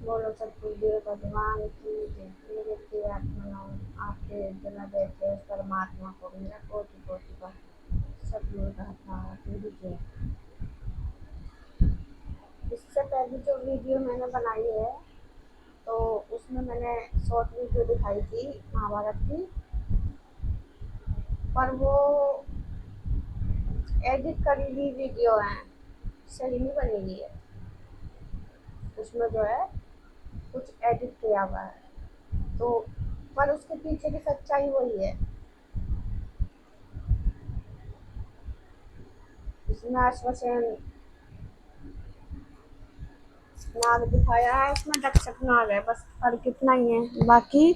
बोलो सतगुरुदेव भगवान की जय। मेरे प्रिय आत्माओं, आपके बिना देखे परमात्मा को मेरा कोटि कोटि का सतगुरु दाता की जय। इससे पहले जो वीडियो मैंने बनाई है तो उसमें मैंने शॉर्ट वीडियो दिखाई थी महाभारत की, पर वो एडिट करी हुई वीडियो है, सही नहीं बनी हुई है। उसमें जो है कुछ एडिट किया हुआ है, तो पर उसके पीछे की सच्चाई वही है। इसमें अश्वसेन नाग दिखाया है, इसमें दक्षक नाग है, बस फर्क इतना ही है। बाकी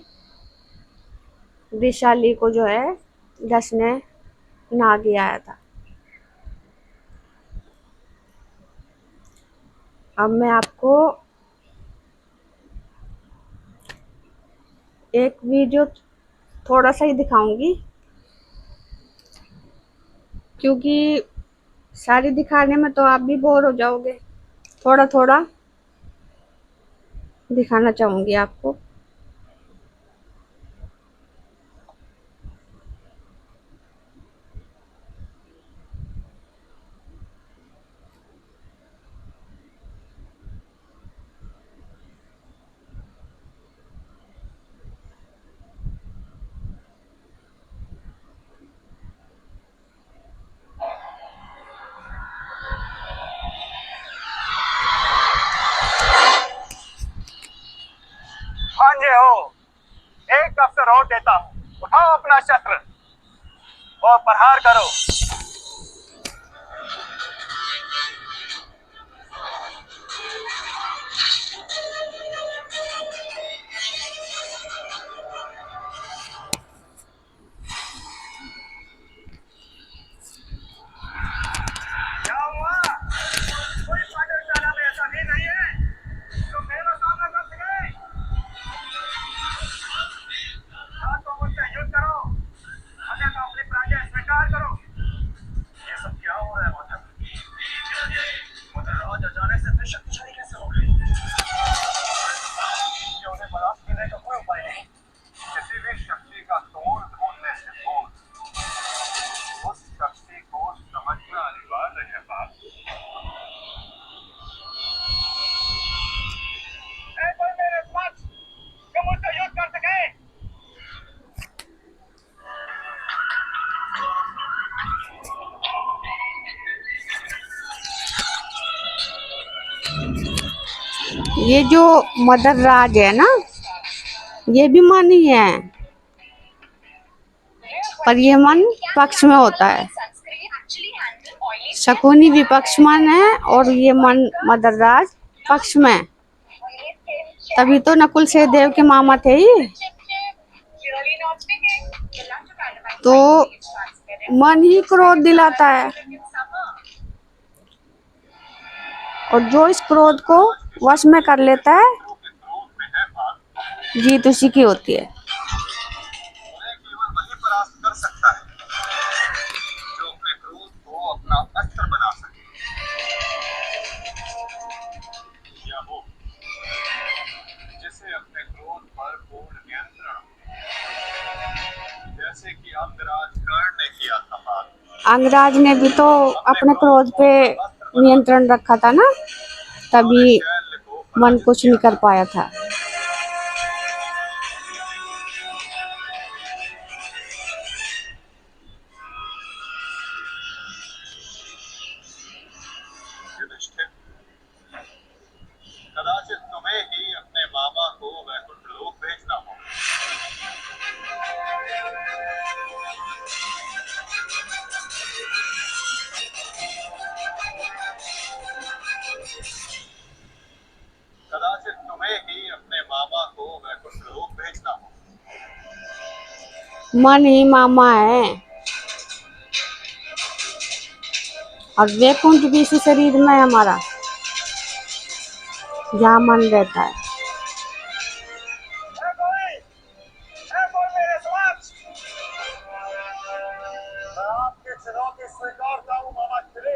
वैशाली को जो है दस ने नाग ही आया था। अब मैं आपको एक वीडियो थोड़ा सा ही दिखाऊंगी, क्योंकि सारी दिखाने में तो आप भी बोर हो जाओगे। थोड़ा थोड़ा दिखाना चाहूंगी आपको। भांजे हो, एक अवसर और देता हूँ, उठाओ अपना शस्त्र और प्रहार करो। क्या हुआ? कोई पाठशाला में ऐसा नहीं है जो मेरा सामना कर सके? हाँ तो मुझसे युद्ध करो, अन्यथा तो अपनी पराजय स्वीकार करो। ये सब क्या हो रहा है मदर? राज अचानक से इतने शक्तिशाली कैसे हो गए? क्या उन्हें परास्त करने का कोई उपाय नहीं? किसी भी शक्ति का तोड़ ढूंढने से उस शक्ति को समझना अनिवार्य है बाप। कोई मेरे साथ जो मुझसे युद्ध कर सके? ये जो मदर राज है ना, ये भी मन ही है, पर ये मन पक्ष में होता है। शकुनी विपक्ष मन है और ये मन मदर राज पक्ष में। तभी तो नकुल सहदेव के मामा थे ही। तो मन ही क्रोध दिलाता है, और जो इस क्रोध को वश में कर लेता है, जीत उसी की होती है। केवल वही परास्त कर सकता है जो अपने क्रोध को अपना अस्त्र बना सके, या वो जिसे अपने क्रोध पर पूर्ण नियंत्रण हो, जैसे कि अंगराज कर्ण ने किया था। अंगराज ने भी तो अपने क्रोध पे नियंत्रण रखा था ना, तभी मन कुछ नहीं कर पाया था। युधिष्ठिर, कदाचित तुम्हें ही अपने मामा को वैकुंठ लोक भेजना हो। कदाचित तुम्हें ही अपने मामा को वैकुंठ लोक भेजना हो। मन ही मामा है, और वैकुंठ भी इसी शरीर में है हमारा, जहाँ मन रहता है। आपके चुनौती स्वीकारता हूँ मामा श्री।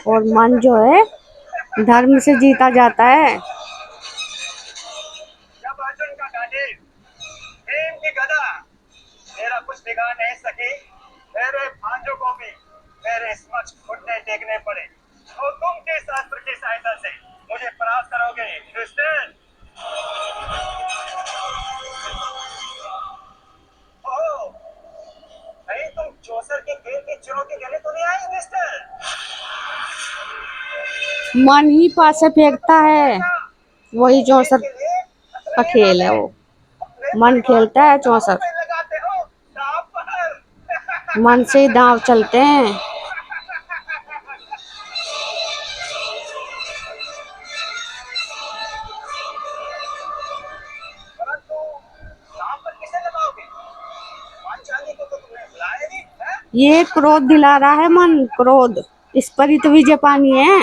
और मन जो है धर्म से जीता जाता है। जब अर्जुन का गांडीव भीम की गदा मेरा कुछ बिगाड़ नहीं सकी, मेरे भांजों को भी मेरे समक्ष घुटने टेकने पड़े, और तुम के शास्त्र की सहायता से मुझे परास्त करोगे युधिष्ठिर। ओह, नहीं तुम चौसर के खेल की चुनौती देने तो नहीं आए युधिष्ठिर? मन ही पास से फेंकता है, वही चौसर के लिए का खेल है वो। मन खेलता है चौसर, लगाते हो दांव पर। मन से ही दांव चलते हैं। परंतु दांव पर किसे लगाओगे? पांचाली को तो तुमने बुलाया नहीं है? ये क्रोध दिला रहा है मन, क्रोध, इस पर ही तो विजय पानी है।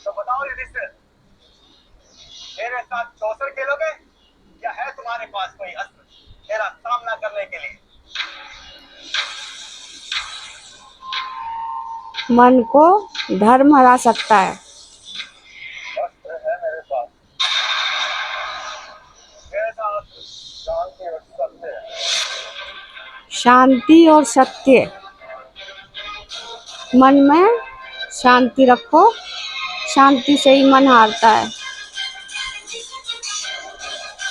तो बताओ युधिष्ठिर, मेरे साथ चौसर खेलोगे या है तुम्हारे पास कोई अस्त्र मेरा सामना करने के लिए? मन को धर्म हरा सकता है। अस्त्र है मेरे पास, कैसा अस्त्र? शांति और सत्य है। शांति और सत्य, मन में शांति रखो, शांति से ही मन हारता है,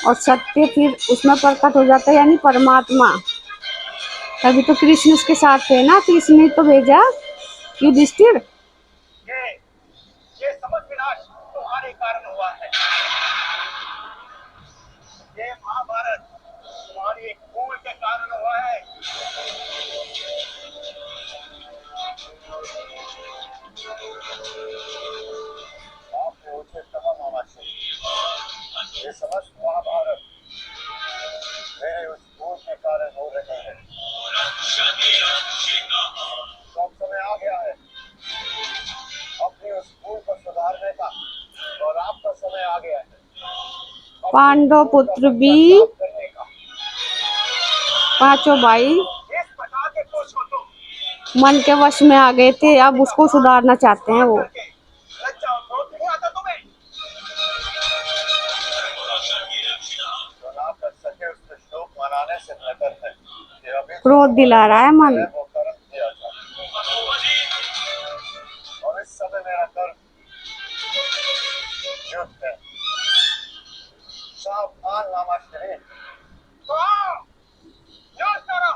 और सत्य फिर उसमें प्रकट हो जाता है, यानी परमात्मा। तभी तो कृष्ण उसके साथ थे ना, कृष्ण ने तो भेजा युधिष्ठिर। ये ये समस्त विनाश तुम्हारे कारण हुआ है। ये महाभारत तुम्हारी एक भूल के कारण हुआ है। आपने उचित कहा मामा जी, ये समस्त महाभारत मेरे उस भूल के कारण हो रहे हैं। तो अब समय आ गया है अपनी उस भूल को सुधारने का, और आपका समय आ गया है पांडव पुत्र भी करने का। पांचों भाई इस प्रकार के पुरुष को तो मन के वश में आ गए थे, अब उसको सुधारना चाहते हैं वो। लज्जा और क्रोध नहीं आता तुम्हें? जो ना कर सके उसमें शोक मनाने से बेहतर है कि अभी क्रोध दिला रहा है मन। वो कर्म किया जाए। और इस समय मेरा कर्म युद्ध है। सावधान नामा शरीर, तो आओ, युद्ध करो।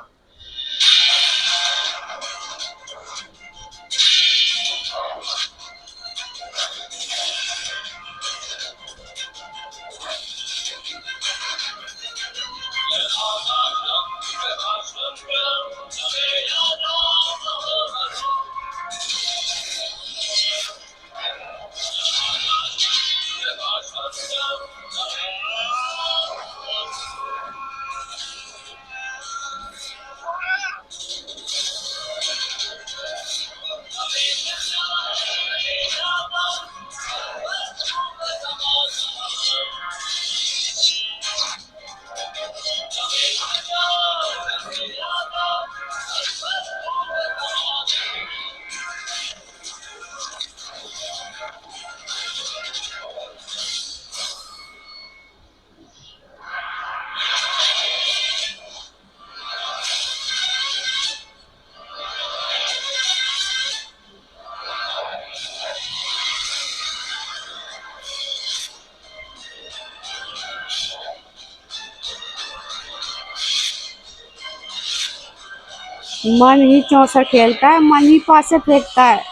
मन ही चौसर खेलता है, मन ही पास से फेंकता है।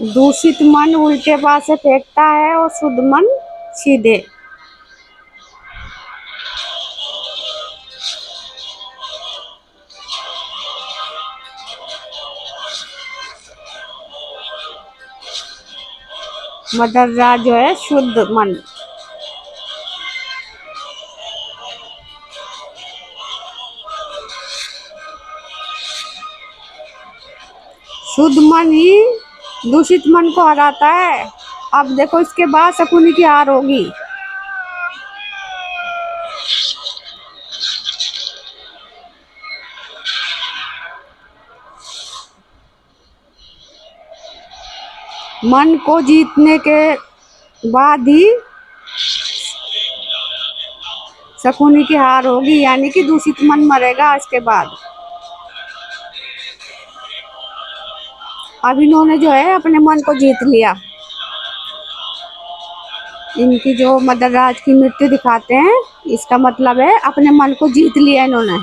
दूषित मन उल्टे पासे फेंकता है और शुद्ध मन सीधे। मदरराज जो है शुद्ध मन। शुद्ध मन ही दूषित मन को हराता है। अब देखो इसके बाद शकुनी की हार होगी। मन को जीतने के बाद ही शकुनी की हार होगी, यानी कि दूषित मन मरेगा इसके बाद। अब इन्होंने जो है अपने मन को जीत लिया। इनकी जो मदरराज की मृत्यु दिखाते हैं, इसका मतलब है अपने मन को जीत लिया इन्होंने।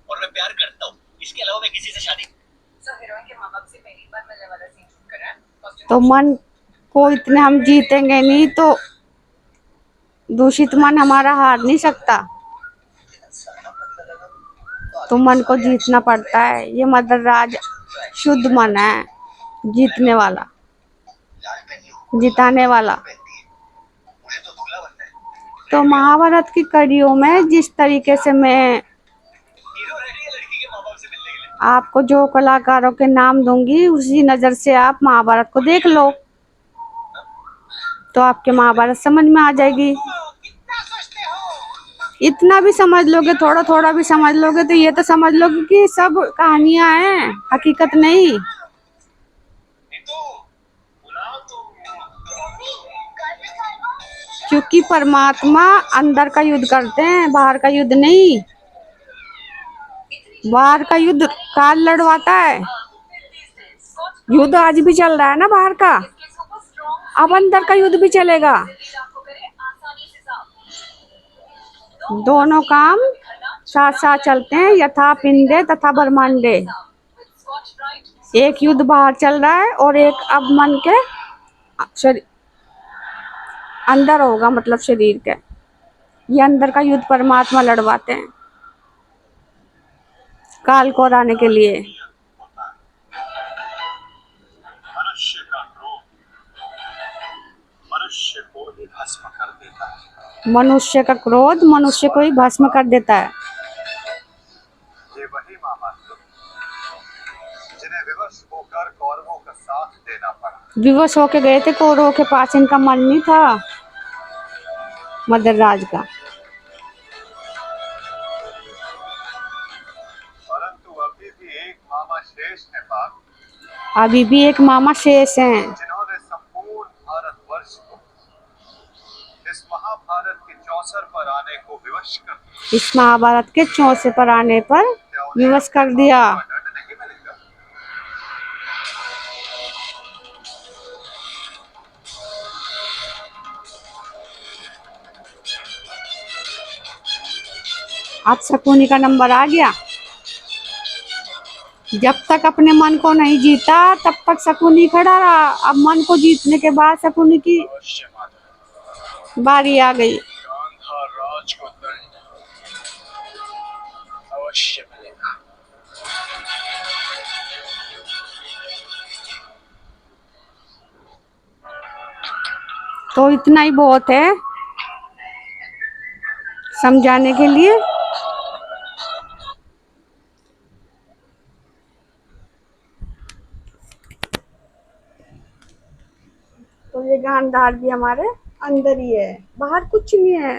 और मैं प्यार करता हूँ, इसके अलावा मैं किसी से शादी। हीरोइन के माँ बाप से पहली बार मिलने वाला सीन शूट करा है। तो मन को इतने हम जीतेंगे नहीं तो दूषित मन हमारा हार नहीं सकता। तो मन को जीतना पड़ता है। ये मदरराज शुद्ध मन है, जीतने वाला, जिताने वाला। तो महाभारत की कड़ियों में जिस तरीके से मैं आपको जो कलाकारों के नाम दूंगी, उसी नज़र से आप महाभारत को देख लो, तो आपके महाभारत समझ में आ जाएगी। इतना भी समझ लोगे, थोड़ा थोड़ा भी समझ लोगे, तो ये तो समझ लोगे कि सब कहानियां हैं, हकीकत नहीं। क्योंकि परमात्मा अंदर का युद्ध करते हैं, बाहर का युद्ध नहीं। बाहर का युद्ध काल लड़वाता है। युद्ध आज भी चल रहा है ना बाहर का, अब अंदर का युद्ध भी चलेगा। दोनों काम साथ साथ चलते हैं, यथा पिंडे तथा ब्रह्मांडे। एक युद्ध बाहर चल रहा है और एक अब मन के अंदर होगा, मतलब शरीर के। ये अंदर का युद्ध परमात्मा लड़वाते हैं काल को हराने के लिए। मनुष्य का क्रोध मनुष्य को ही भस्म कर देता है। मनुष्य का क्रोध मनुष्य को ही भस्म कर देता है। ये वही महाभारत जिन्हें विवश होकर कौरवों का साथ देना पड़ा। विवश होके गए थे कौरवों के पास, इनका मन नहीं था मदरराज का। परंतु अभी भी एक मामा शेष है पाक, अभी भी एक मामा शेष हैं, जिन्होंने संपूर्ण भारतवर्ष को इस महाभारत के चौसर पर आने को विवश कर दिया। इस महाभारत के चौसे पर आने पर विवश कर दिया। दंड नहीं मिलेगा। अब शकुनी का नंबर आ गया। जब तक अपने मन को नहीं जीता तब तक शकुनी खड़ा रहा। अब मन को जीतने के बाद शकुनी की अवश्य माता, बारी आ गई। गांधार राज को दंड अवश्य मिलेगा। तो इतना ही बहुत है समझाने के लिए। तो ये गांधार भी हमारे अंदर ही है, बाहर कुछ नहीं है।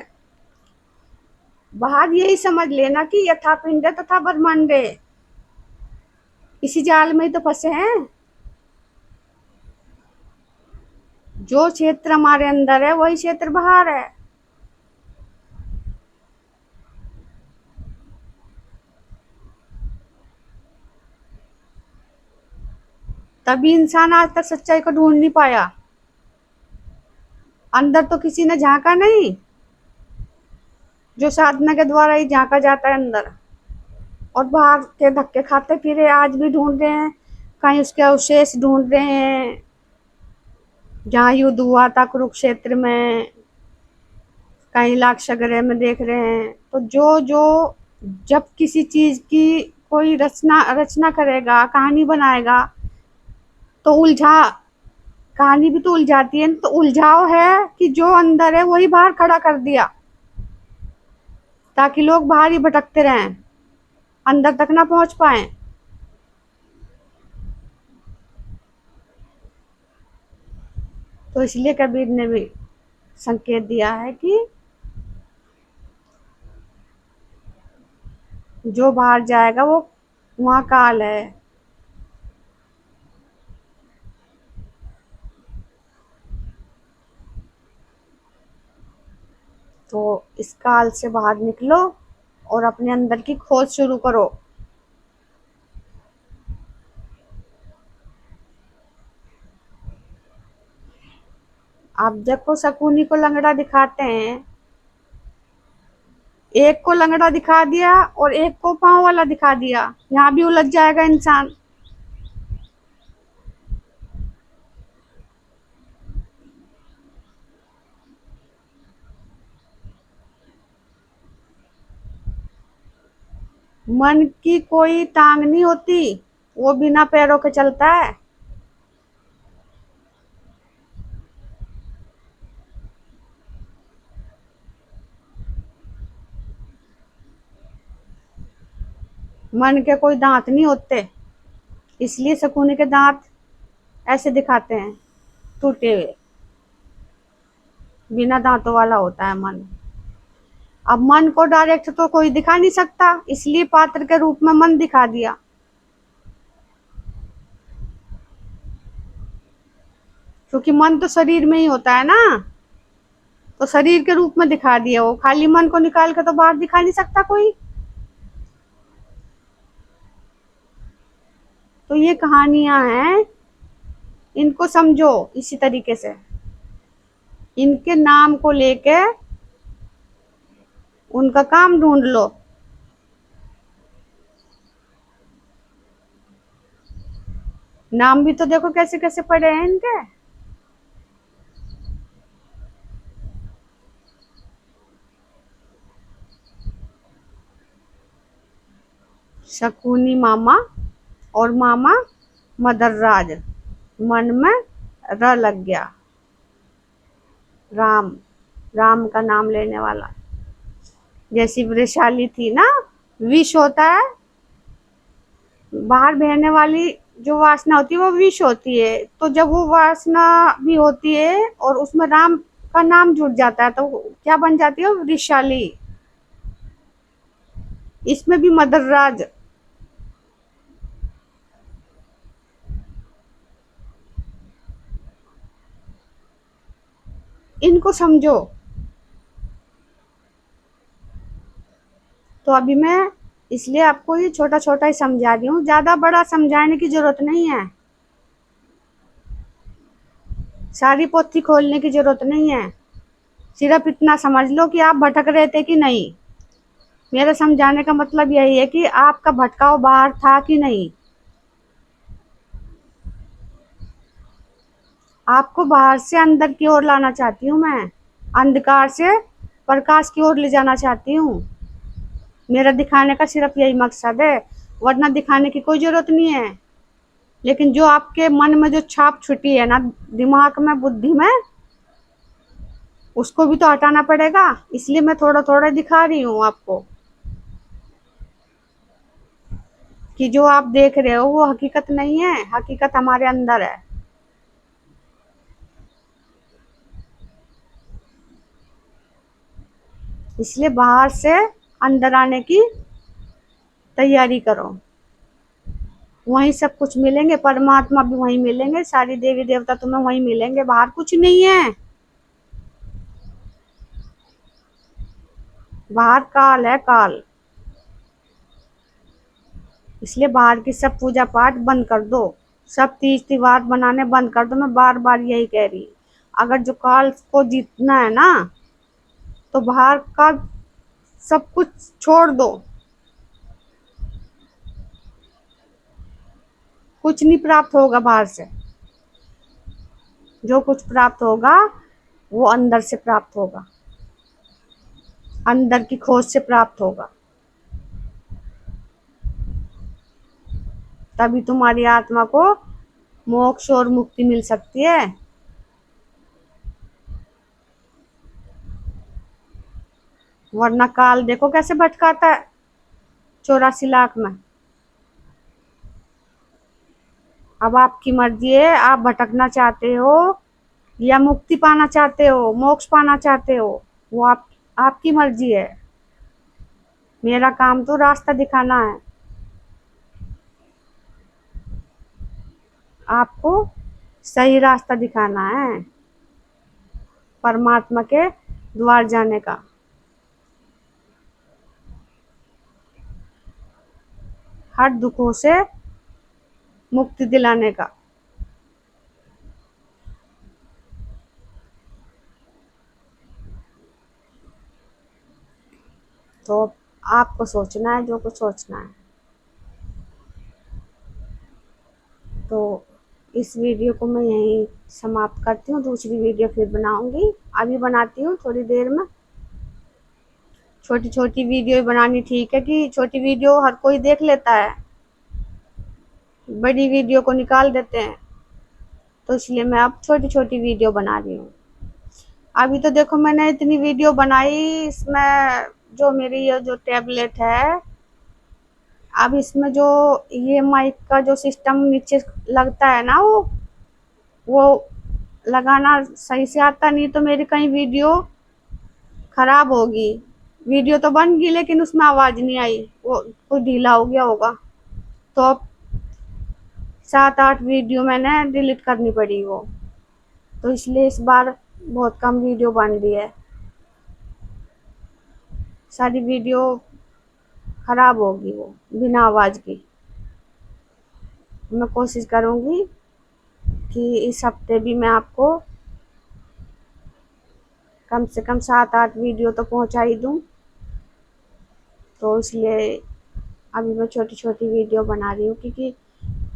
बाहर यही समझ लेना कि यथा पिंडे तथा ब्रह्मांडे, इसी जाल में ही तो फंसे हैं। जो क्षेत्र हमारे अंदर है वही क्षेत्र बाहर है। तभी इंसान आज तक सच्चाई को ढूंढ नहीं पाया। अंदर तो किसी ने झांका नहीं, जो साधना के द्वारा ही झांका जाता है अंदर। और बाहर के धक्के खाते फिरे, आज भी ढूंढ रहे हैं, कहीं उसके अवशेष ढूंढ रहे हैं, जहाँ युद्ध हुआ था कुरुक्षेत्र में, कहीं लाक्षागृह में देख रहे हैं। तो जो जो जब किसी चीज की कोई रचना रचना करेगा, कहानी बनाएगा, तो उलझा, कहानी भी तो उलझाती है। तो उलझाव है कि जो अंदर है वही बाहर खड़ा कर दिया, ताकि लोग बाहर ही भटकते रहें, अंदर तक ना पहुंच पाए। तो इसलिए कबीर ने भी संकेत दिया है कि जो बाहर जाएगा वो वहाँ काल है। तो इस काल से बाहर निकलो और अपने अंदर की खोज शुरू करो। आप देखो, शकुनी को लंगड़ा दिखाते हैं, एक को लंगड़ा दिखा दिया और एक को पांव वाला दिखा दिया, यहाँ भी उलझ जाएगा इंसान। मन की कोई टांग नहीं होती, वो बिना पैरों के चलता है। मन के कोई दांत नहीं होते, इसलिए शकुनी के दांत ऐसे दिखाते हैं, टूटे हुए, बिना दांतों वाला होता है मन। अब मन को डायरेक्ट तो कोई दिखा नहीं सकता, इसलिए पात्र के रूप में मन दिखा दिया। क्योंकि मन तो शरीर में ही होता है ना, तो शरीर के रूप में दिखा दिया। वो खाली मन को निकाल के तो बाहर दिखा नहीं सकता कोई। तो ये कहानियां हैं, इनको समझो इसी तरीके से, इनके नाम को लेके उनका काम ढूंढ लो। नाम भी तो देखो कैसे कैसे पड़े हैं इनके। शकुनी मामा और मामा मदरराज, मन में र लग गया, राम, राम का नाम लेने वाला। जैसी वृषाली थी ना, विष होता है, बाहर बहने वाली जो वासना होती है वो विष होती है। तो जब वो वासना भी होती है और उसमें राम का नाम जुड़ जाता है, तो क्या बन जाती है, वृषाली। इसमें भी मदरराज। इनको समझो। तो अभी मैं इसलिए आपको ये छोटा छोटा ही समझा रही हूँ, ज्यादा बड़ा समझाने की जरूरत नहीं है, सारी पोथी खोलने की जरूरत नहीं है। सिर्फ इतना समझ लो कि आप भटक रहे थे कि नहीं। मेरा समझाने का मतलब यही है कि आपका भटकाव बाहर था कि नहीं। आपको बाहर से अंदर की ओर लाना चाहती हूँ मैं, अंधकार से प्रकाश की ओर ले जाना चाहती हूँ। मेरा दिखाने का सिर्फ यही मकसद है, वरना दिखाने की कोई जरूरत नहीं है। लेकिन जो आपके मन में जो छाप छुटी है ना, दिमाग में, बुद्धि में, उसको भी तो हटाना पड़ेगा। इसलिए मैं थोड़ा थोड़ा दिखा रही हूँ आपको, कि जो आप देख रहे हो वो हकीकत नहीं है, हकीकत हमारे अंदर है। इसलिए बाहर से अंदर आने की तैयारी करो, वहीं सब कुछ मिलेंगे, परमात्मा भी वहीं मिलेंगे, सारी देवी देवता तुम्हें वहीं मिलेंगे, बाहर कुछ नहीं है। बाहर काल है, काल। इसलिए बाहर की सब पूजा पाठ बंद कर दो, सब तीज त्योहार बनाने बंद कर दो। मैं बार बार यही कह रही, अगर जो काल को जीतना है ना तो बाहर का सब कुछ छोड़ दो। कुछ नहीं प्राप्त होगा बाहर से, जो कुछ प्राप्त होगा वो अंदर से प्राप्त होगा, अंदर की खोज से प्राप्त होगा। तभी तुम्हारी आत्मा को मोक्ष और मुक्ति मिल सकती है। वरना काल देखो कैसे भटकाता है 84 लाख में। अब आपकी मर्जी है, आप भटकना चाहते हो या मुक्ति पाना चाहते हो, मोक्ष पाना चाहते हो, वो आपकी मर्जी है। मेरा काम तो रास्ता दिखाना है, आपको सही रास्ता दिखाना है परमात्मा के द्वार जाने का। हर दुखों से मुक्ति दिलाने का। तो आपको सोचना है जो कुछ सोचना है। तो इस वीडियो को मैं यहीं समाप्त करती हूँ, दूसरी वीडियो फिर बनाऊंगी। अभी बनाती हूँ थोड़ी देर में। छोटी छोटी वीडियो बनानी ठीक है कि छोटी वीडियो हर कोई देख लेता है, बड़ी वीडियो को निकाल देते हैं। तो इसलिए मैं अब छोटी छोटी वीडियो बना रही हूँ। अभी तो देखो मैंने इतनी वीडियो बनाई, इसमें जो मेरी ये जो टैबलेट है, अब इसमें जो ये माइक का जो सिस्टम नीचे लगता है ना, वो लगाना सही से आता नहीं, तो मेरी कहीं वीडियो खराब होगी। वीडियो तो बन गई लेकिन उसमें आवाज नहीं आई, वो कोई ढीला हो गया होगा। तो अब 7-8 वीडियो मैंने डिलीट करनी पड़ी वो, तो इसलिए इस बार बहुत कम वीडियो बन रही है। सारी वीडियो खराब होगी वो बिना आवाज की। मैं कोशिश करूंगी कि इस हफ्ते भी मैं आपको कम से कम 7-8 वीडियो तो पहुंचा ही दूं। तो इसलिए अभी मैं छोटी छोटी वीडियो बना रही हूँ, क्योंकि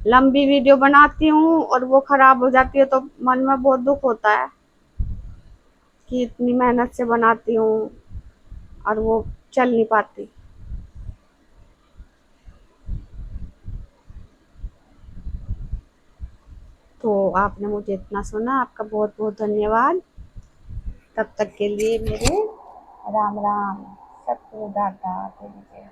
लंबी वीडियो बनाती हूँ और वो खराब हो जाती है तो मन में बहुत दुख होता है कि इतनी मेहनत से बनाती हूँ और वो चल नहीं पाती। तो आपने मुझे इतना सुना, आपका बहुत बहुत धन्यवाद। तब तक के लिए मेरे राम राम। सतगुरु दाता तेरी जय।